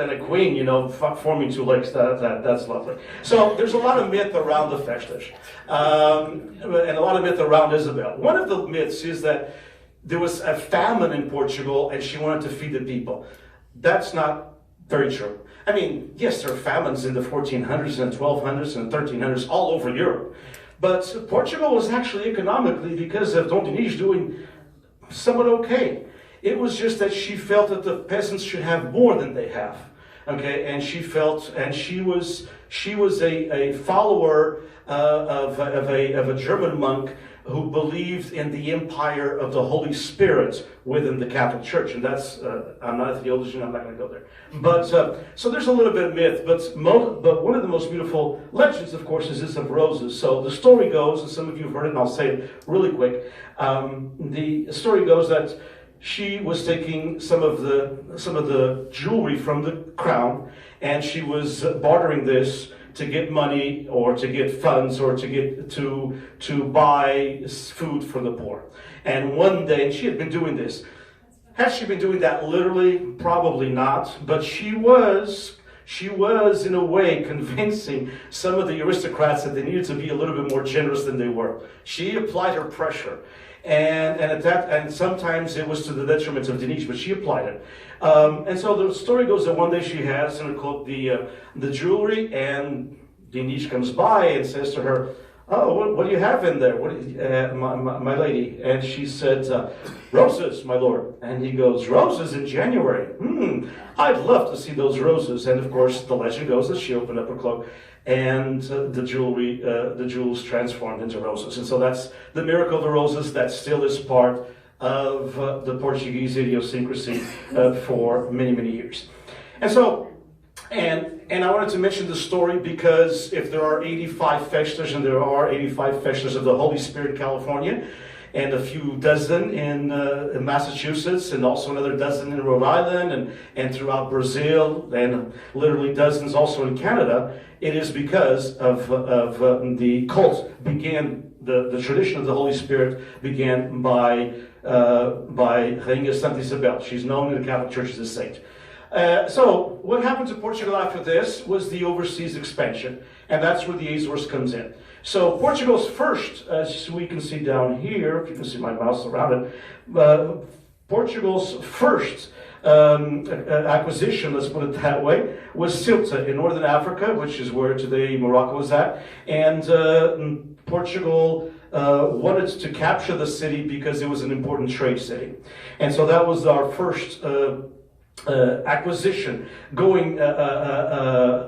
and a queen, you know, forming two lakes. That's lovely. So there's a lot of myth around the festas, and a lot of myth around Isabel. One of the myths is that there was a famine in Portugal and she wanted to feed the people. That's not very true. I mean, yes, there are famines in the 1400s and 1200s and 1300s all over Europe. But Portugal was actually economically, because of Dom Diniz, doing somewhat okay. It was just that she felt that the peasants should have more than they have. Okay, and she felt, and she was a follower of a German monk who believed in the empire of the Holy Spirit within the Catholic Church. And that's, I'm not a theologian, I'm not going to go there. But, so there's a little bit of myth, but one of the most beautiful legends, of course, is this of roses. So the story goes, and some of you have heard it, and I'll say it really quick. The story goes that she was taking some of the jewelry from the crown, and she was bartering this to get money or to get funds or to get to buy food for the poor. And one day, and she had been doing this. Has she been doing that literally? Probably not. But she was in a way deconvincing some of the aristocrats that they needed to be a little bit more generous than they were. She applied her pressure. And sometimes it was to the detriment of Diniz, but she applied it. And so the story goes that one day she has the jewelry, and Diniz comes by and says to her, "Oh, what do you have in there, my lady?" And she said, "Roses, my lord." And he goes, "Roses in January? I'd love to see those roses." And of course, the legend goes that she opened up her cloak, and the jewels transformed into roses. And so that's the miracle of the roses. That still is part of the Portuguese idiosyncrasy for many, many years. And so, and I wanted to mention the story because if there are 85 festas, and there are 85 festas of the Holy Spirit in California, and a few dozen in Massachusetts, and also another dozen in Rhode Island, and throughout Brazil, and literally dozens also in Canada, it is because of the cult began, the tradition of the Holy Spirit began by Rainha Santa Isabel. She's known in the Catholic Church as a saint. So what happened to Portugal after this was the overseas expansion, and that's where the Azores comes in. So Portugal's first, as we can see down here, if you can see my mouse around it, Portugal's first acquisition, let's put it that way, was Ceuta in northern Africa, which is where today Morocco is at. And Portugal wanted to capture the city because it was an important trade city. And so that was our first acquisition going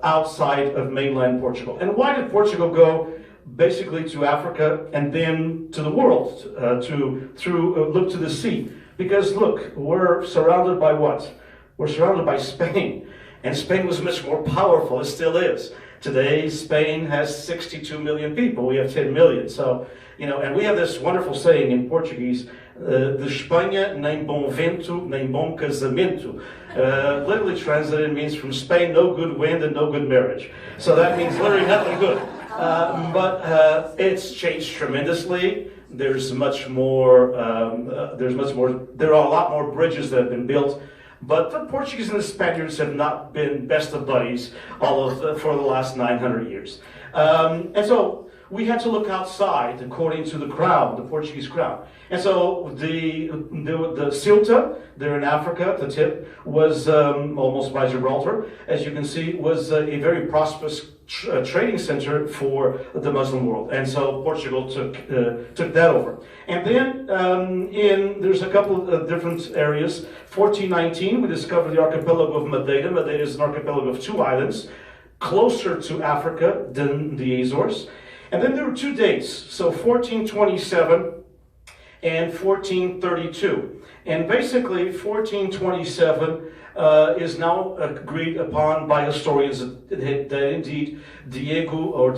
outside of mainland Portugal. And why did Portugal go basically to Africa and then to the world, look to the sea? Because look, we're surrounded by what? We're surrounded by Spain, and Spain was much more powerful. It still is. Today, Spain has 62 million people. We have 10 million. So, you know, and we have this wonderful saying in Portuguese, de Espanha nem bom vento, nem bom casamento. Literally translated means from Spain, no good wind and no good marriage. So that means literally nothing good. But it's changed tremendously. There's much more, there are a lot more bridges that have been built. But the Portuguese and the Spaniards have not been best of buddies for the last 900 years. And so we had to look outside according to the crown, the Portuguese crown. And so the Ceuta, there in Africa, the tip, was almost by Gibraltar, as you can see, was a very prosperous trading center for the Muslim world. And so Portugal took that over. And then there's a couple of different areas. 1419, we discovered the archipelago of Madeira. Madeira is an archipelago of 2 islands, closer to Africa than the Azores. And then there were 2 dates, so 1427 and 1432. And basically 1427 is now agreed upon by historians that indeed Diego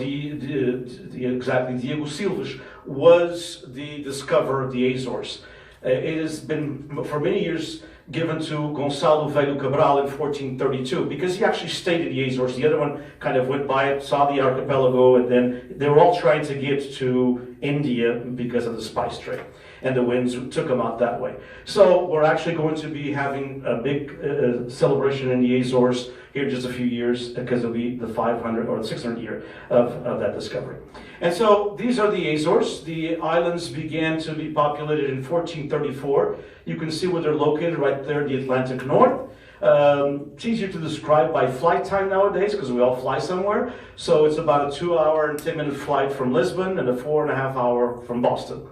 Silves was the discoverer of the Azores. It has been for many years given to Gonçalo Velho Cabral in 1432 because he actually stayed at the Azores. The other one kind of went by it, saw the archipelago, and then they were all trying to get to India because of the spice trade. and the winds took them out that way. So we're actually going to be having a big celebration in the Azores here in just a few years, because it'll be the 500 or 600 year of that discovery. And so these are the Azores. The islands began to be populated in 1434. You can see where they're located right there in the Atlantic North. It's easier to describe by flight time nowadays because we all fly somewhere. So it's about a 2-hour and 10-minute flight from Lisbon and a 4.5-hour from Boston.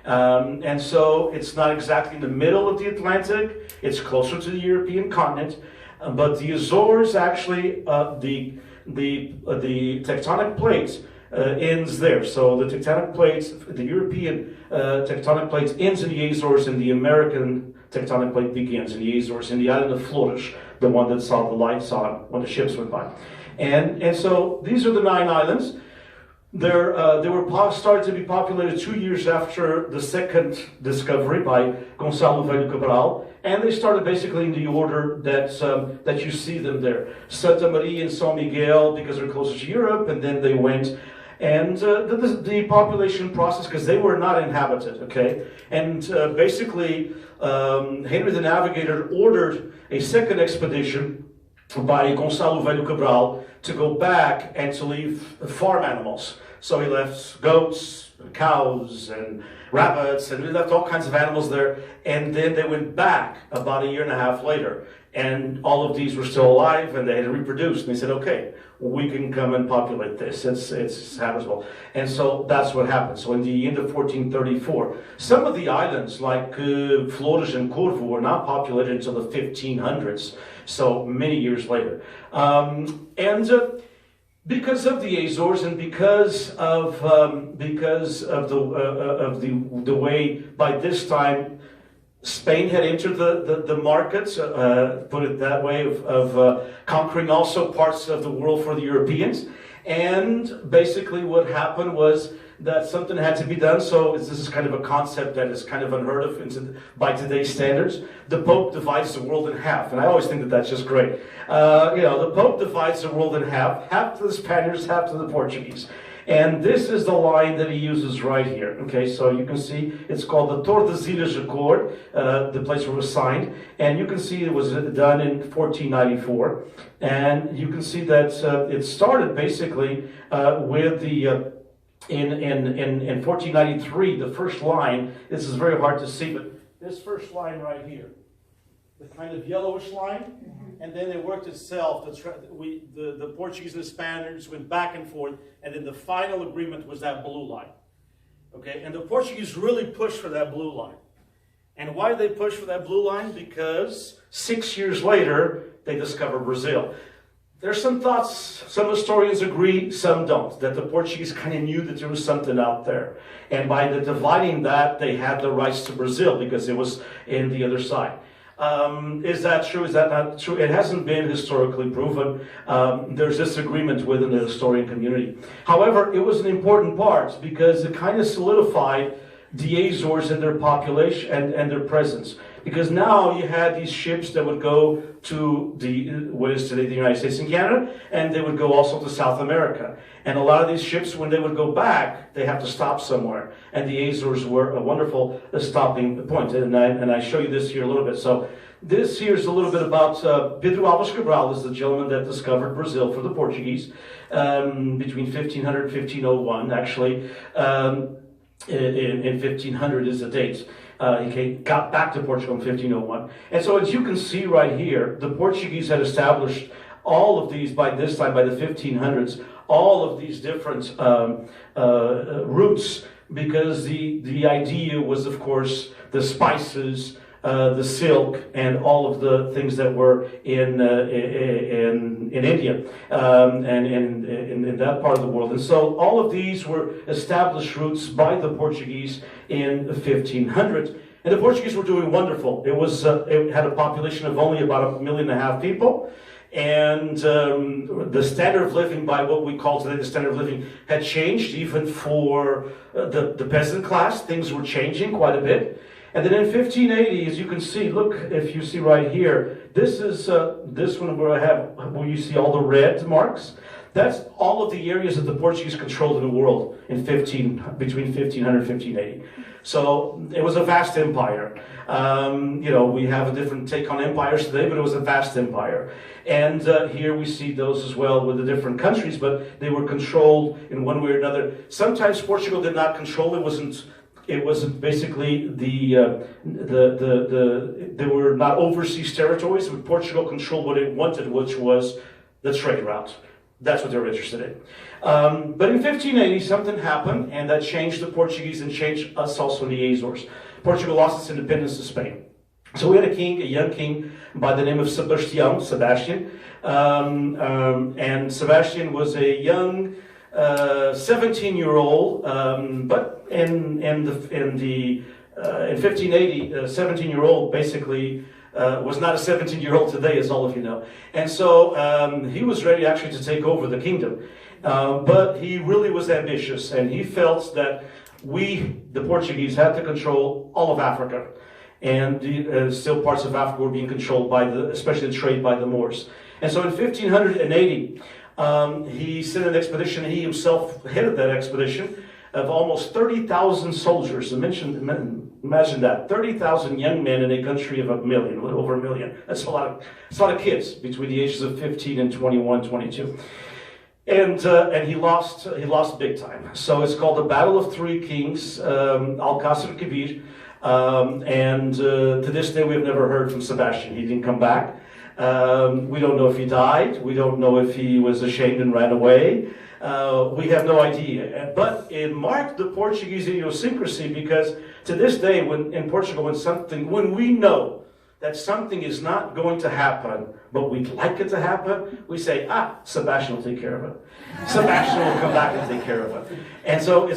And so it's not exactly in the middle of the Atlantic. It's closer to the European continent. But the Azores actually, the tectonic plates ends there. So the tectonic plates, the European tectonic plates ends in the Azores, and the American tectonic plate begins in the Azores, in the island of Flores, the one that saw the lights on when the ships went by. And so these are the 9 islands. They were started to be populated 2 years after the second discovery by Gonçalo Velho Cabral, and they started basically in the order that you see them there. Santa Maria and São Miguel, because they're closer to Europe, and then they went. And the population process, because they were not inhabited, okay? And basically, Henry the Navigator ordered a second expedition by Gonçalo Velho Cabral to go back and to leave farm animals. So he left goats, and cows, and rabbits, and he left all kinds of animals there. And then they went back about 1.5 years later. And all of these were still alive, and they had reproduced. And they said, okay, we can come and populate this. It's habitable. And so that's what happened. So in the end of 1434, some of the islands, like Flores and Corvo, were not populated until the 1500s. So many years later. Because of the Azores, and because of the way by this time Spain had entered the markets, put it that way, of conquering also parts of the world for the Europeans. And basically what happened was that something had to be done. So this is kind of a concept that is kind of unheard of by today's standards. The Pope divides the world in half. And I always think that that's just great. The Pope divides the world in half to the Spaniards, half to the Portuguese. And this is the line that he uses right here. Okay, so you can see it's called the Tordesilhas Accord, the place where it was signed. And you can see it was done in 1494. And you can see that it started basically with the in 1493, the first line. This is very hard to see, but this first line right here, the kind of yellowish line, and then it worked itself. The Portuguese and the Spaniards went back and forth, and then the final agreement was that blue line. Okay, and the Portuguese really pushed for that blue line. And why did they push for that blue line? Because 6 years later, they discovered Brazil. There's some thoughts, some historians agree, some don't, that the Portuguese kind of knew that there was something out there. And by dividing that, they had the rights to Brazil because it was in the other side. Is that true? Is that not true? It hasn't been historically proven. There's disagreement within the historian community. However, it was an important part because it kind of solidified the Azores and their population and their presence. Because now you had these ships that would go to what is today the United States and Canada, and they would go also to South America. And a lot of these ships, when they would go back, they have to stop somewhere. And the Azores were a wonderful stopping point. And I show you this here a little bit. So this here is a little bit about Pedro Álvares Cabral, is the gentleman that discovered Brazil for the Portuguese between 1500 and 1501, actually. In 1500 is the date. He got back to Portugal in 1501. And so as you can see right here, the Portuguese had established all of these, by this time, by the 1500s, all of these different routes, because the idea was, of course, the spices, the silk, and all of the things that were in India and in that part of the world. And so all of these were established routes by the Portuguese in 1500. And the Portuguese were doing wonderful. It had a population of only about 1.5 million people. And the standard of living, by what we call today the standard of living, had changed even for the peasant class. Things were changing quite a bit. And then in 1580, as you can see, look, if you see right here, this is this one where you see all the red marks. That's all of the areas that the Portuguese controlled in the world in between 1500 and 1580. So it was a vast empire. We have a different take on empires today, but it was a vast empire. And here we see those as well with the different countries, but they were controlled in one way or another. Sometimes Portugal did not control. It wasn't basically they were not overseas territories, but Portugal controlled what it wanted, which was the trade route. That's what they were interested in. But in 1580, something happened, and that changed the Portuguese and changed us also in the Azores. Portugal lost its independence to Spain. So we had a young king by the name of Sebastian. And Sebastian was a young 17-year-old, but in 1580, a 17-year-old basically was not a 17-year-old today, as all of you know. And so he was ready actually to take over the kingdom. But he really was ambitious, and he felt that we, the Portuguese, had to control all of Africa. And still parts of Africa were being controlled especially the trade by the Moors. And so in 1580, he sent an expedition. He himself headed that expedition of almost 30,000 soldiers. Imagine that, 30,000 young men in a country of a little over a million. That's a lot of kids between the ages of 15 and 21, 22. And he lost big time. So it's called the Battle of Three Kings, Alcácer Quibir. And to this day, we've never heard from Sebastian. He didn't come back. We don't know if he died. We don't know if he was ashamed and ran away. We have no idea. But it marked the Portuguese idiosyncrasy, because to this day, in Portugal, when we know that something is not going to happen, but we'd like it to happen, we say, Sebastian will take care of it. Sebastian will come back and take care of it. And so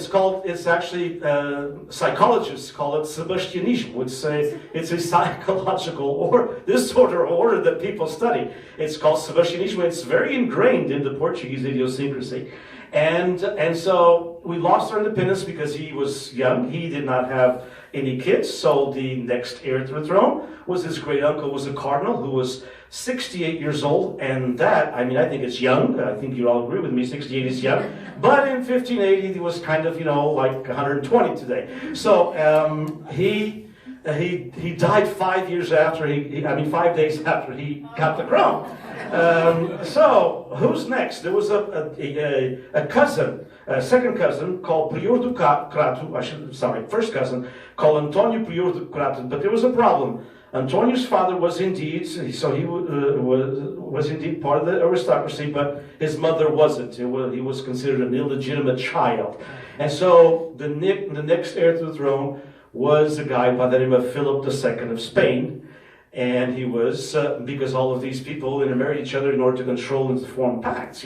psychologists call it Sebastianism. It's a psychological disorder or order that people study. It's called Sebastianism. It's very ingrained in the Portuguese idiosyncrasy. And so we lost our independence because he was young. He did not have any kids, so the next heir to the throne was his great uncle, was a cardinal who was 68 years old, and that, I think it's young. I think you all agree with me, 68 is young. But in 1580, he was kind of, like 120 today. So he died 5 years after 5 days after he got the crown. So who's next? There was a cousin, a second cousin called Prior do Crato. First cousin called Antonio Prior do Crato. But there was a problem. Antonio's father was indeed, so he was indeed part of the aristocracy, but his mother wasn't. He was considered an illegitimate child. And so the next heir to the throne was a guy by the name of Philip II of Spain. And he was, because all of these people married each other in order to control and to form pacts,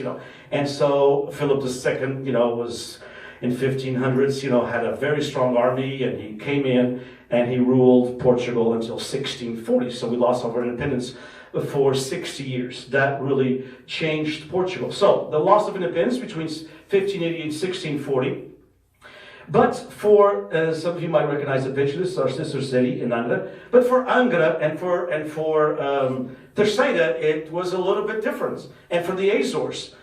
And so Philip II, was in 1500s, had a very strong army, and he came in and he ruled Portugal until 1640. So we lost our independence for 60 years. That really changed Portugal. So the loss of independence between 1580 and 1640. But for some of you might recognize the picture. This is our sister city in Angra. But for Angra and for Terceira, it was a little bit different. And for the Azores,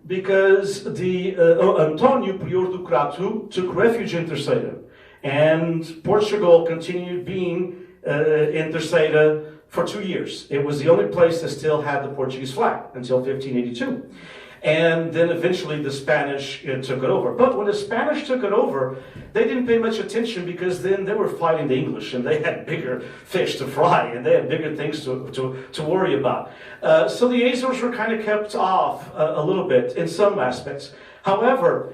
because the Antonio Prior do Crato took refuge in Terceira, and Portugal continued being in Terceira for 2 years. It was the only place that still had the Portuguese flag until 1582. And then eventually the Spanish took it over. But when the Spanish took it over, they didn't pay much attention, because then they were fighting the English, and they had bigger fish to fry, and they had bigger things to worry about. So the Azores were kind of kept off a little bit in some aspects. However,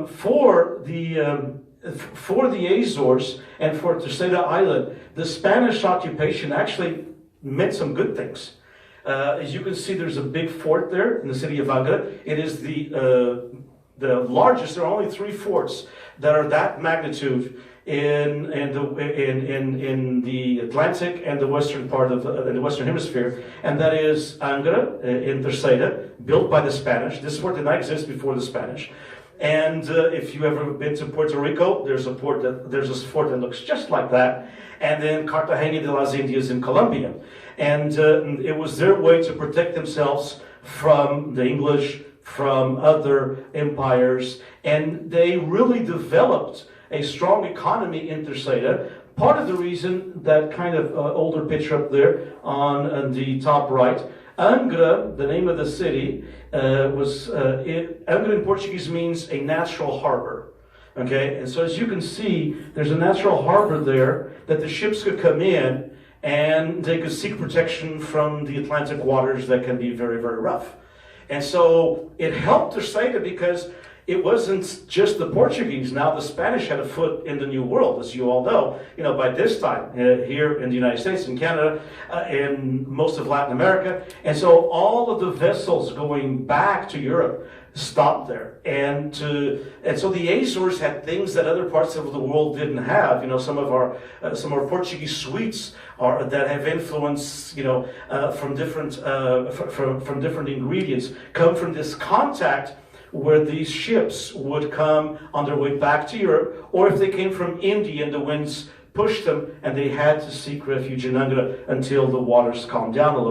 for the Azores and for Terceira Island, the Spanish occupation actually meant some good things. As you can see, there's a big fort there in the city of Angra. It is the largest. There are only 3 forts that are that magnitude in the Atlantic and the western part of the Western Hemisphere, and that is Angra in Terceira, built by the Spanish. This fort did not exist before the Spanish. And if you've ever been to Puerto Rico, there's a fort that looks just like that. And then Cartagena de las Indias in Colombia. And it was their way to protect themselves from the English, from other empires, and they really developed a strong economy in Terceira. Part of the reason, that kind of older picture up there on the top right, Angra, the name of the city, Angra in Portuguese means a natural harbor. Okay, and so as you can see, there's a natural harbor there that the ships could come in and they could seek protection from the Atlantic waters that can be very, very rough. And so it helped Terceira because it wasn't just the Portuguese. Now the Spanish had a foot in the New World, as you all know. You know, by this time, here in the United States, in Canada, in most of Latin America. And so all of the vessels going back to Europe stopped there. And so the Azores had things that other parts of the world didn't have. You know, some of our Portuguese sweets that have influence, you know, from different ingredients come from this contact where these ships would come on their way back to Europe, or if they came from India and the winds pushed them and they had to seek refuge in Angra until the waters calmed down a little.